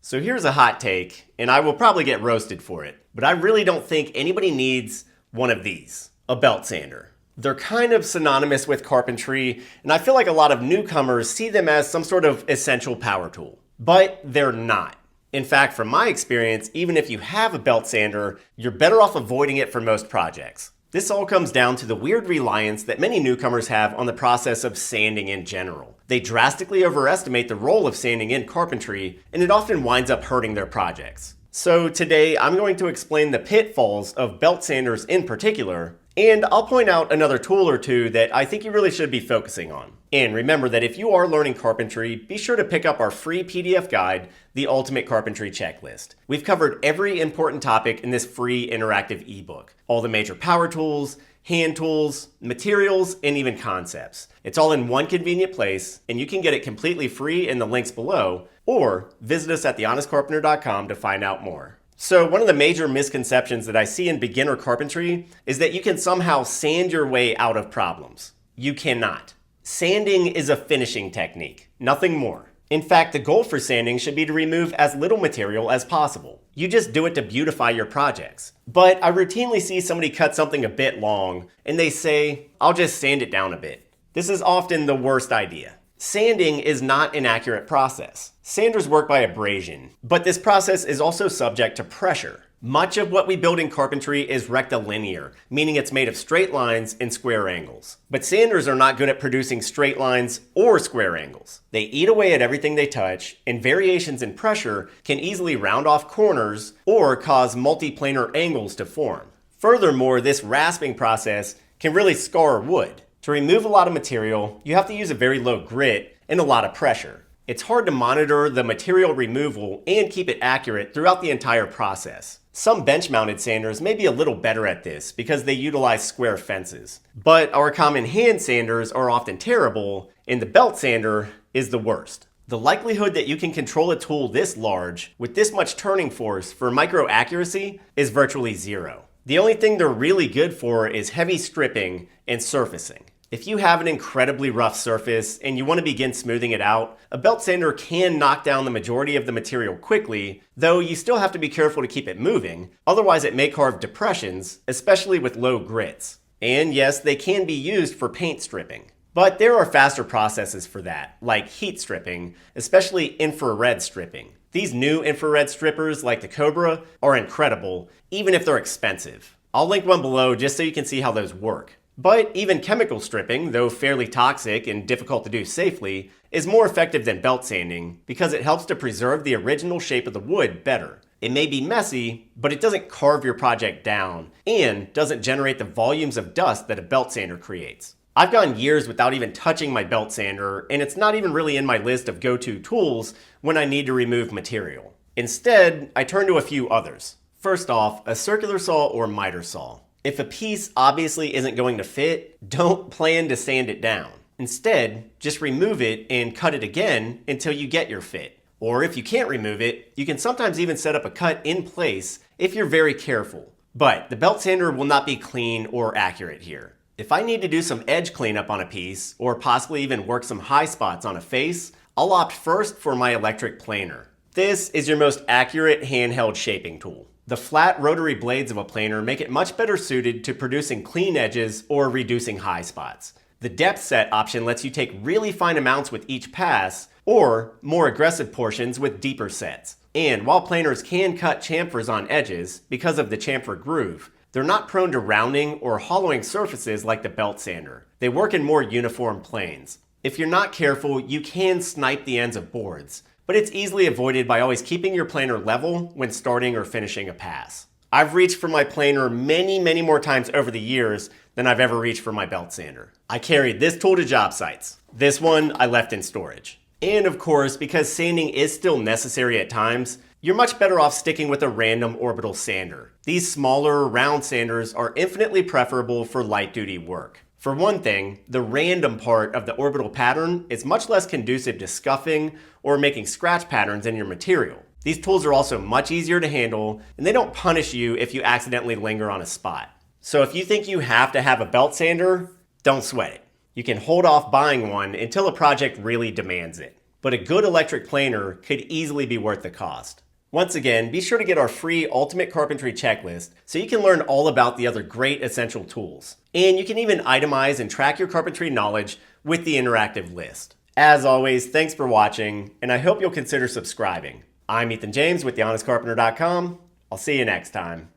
So here's a hot take, and I will probably get roasted for it, but I really don't think anybody needs one of these, a belt sander. They're kind of synonymous with carpentry, and I feel like a lot of newcomers see them as some sort of essential power tool. But they're not. In fact, from my experience, even if you have a belt sander, you're better off avoiding it for most projects. This all comes down to the weird reliance that many newcomers have on the process of sanding in general. They drastically overestimate the role of sanding in carpentry, and it often winds up hurting their projects. So today, I'm going to explain the pitfalls of belt sanders in particular, and I'll point out another tool or two that I think you really should be focusing on. And remember that if you are learning carpentry, be sure to pick up our free PDF guide, The Ultimate Carpentry Checklist. We've covered every important topic in this free interactive ebook. All the major power tools, hand tools, materials, and even concepts. It's all in one convenient place, and you can get it completely free in the links below, or visit us at thehonestcarpenter.com to find out more. So one of the major misconceptions that I see in beginner carpentry is that you can somehow sand your way out of problems. You cannot. Sanding is a finishing technique, nothing more. In fact, the goal for sanding should be to remove as little material as possible. You just do it to beautify your projects. But I routinely see somebody cut something a bit long, and they say, I'll just sand it down a bit. This is often the worst idea. Sanding is not an accurate process. Sanders work by abrasion, but this process is also subject to pressure. Much of what we build in carpentry is rectilinear, meaning it's made of straight lines and square angles. But sanders are not good at producing straight lines or square angles. They eat away at everything they touch, and variations in pressure can easily round off corners or cause multiplanar angles to form. Furthermore, this rasping process can really scar wood. To remove a lot of material, you have to use a very low grit and a lot of pressure. It's hard to monitor the material removal and keep it accurate throughout the entire process. Some bench-mounted sanders may be a little better at this because they utilize square fences. But our common hand sanders are often terrible, and the belt sander is the worst. The likelihood that you can control a tool this large with this much turning force for micro accuracy is virtually zero. The only thing they're really good for is heavy stripping and surfacing. If you have an incredibly rough surface and you want to begin smoothing it out, a belt sander can knock down the majority of the material quickly, though you still have to be careful to keep it moving, otherwise it may carve depressions, especially with low grits. And yes, they can be used for paint stripping. But there are faster processes for that, like heat stripping, especially infrared stripping. These new infrared strippers like the Cobra are incredible, even if they're expensive. I'll link one below just so you can see how those work. But even chemical stripping, though fairly toxic and difficult to do safely, is more effective than belt sanding because it helps to preserve the original shape of the wood better. It may be messy, but it doesn't carve your project down and doesn't generate the volumes of dust that a belt sander creates. I've gone years without even touching my belt sander, and it's not even really in my list of go-to tools when I need to remove material. Instead, I turn to a few others. First off, a circular saw or miter saw. If a piece obviously isn't going to fit, don't plan to sand it down. Instead, just remove it and cut it again until you get your fit. Or if you can't remove it, you can sometimes even set up a cut in place if you're very careful. But the belt sander will not be clean or accurate here. If I need to do some edge cleanup on a piece, or possibly even work some high spots on a face, I'll opt first for my electric planer. This is your most accurate handheld shaping tool. The flat rotary blades of a planer make it much better suited to producing clean edges or reducing high spots. The depth set option lets you take really fine amounts with each pass, or more aggressive portions with deeper sets. And while planers can cut chamfers on edges because of the chamfer groove, they're not prone to rounding or hollowing surfaces like the belt sander. They work in more uniform planes. If you're not careful, you can snipe the ends of boards, but it's easily avoided by always keeping your planer level when starting or finishing a pass. I've reached for my planer many more times over the years than I've ever reached for my belt sander. I carried this tool to job sites. This one I left in storage. And of course, because sanding is still necessary at times, you're much better off sticking with a random orbital sander. These smaller, round sanders are infinitely preferable for light-duty work. For one thing, the random part of the orbital pattern is much less conducive to scuffing or making scratch patterns in your material. These tools are also much easier to handle, and they don't punish you if you accidentally linger on a spot. So if you think you have to have a belt sander, don't sweat it. You can hold off buying one until a project really demands it. but a good electric planer could easily be worth the cost. Once again, be sure to get our free Ultimate Carpentry checklist so you can learn all about the other great essential tools. And you can even itemize and track your carpentry knowledge with the interactive list. As always, thanks for watching, and I hope you'll consider subscribing. I'm Ethan James with thehonestcarpenter.com. I'll see you next time.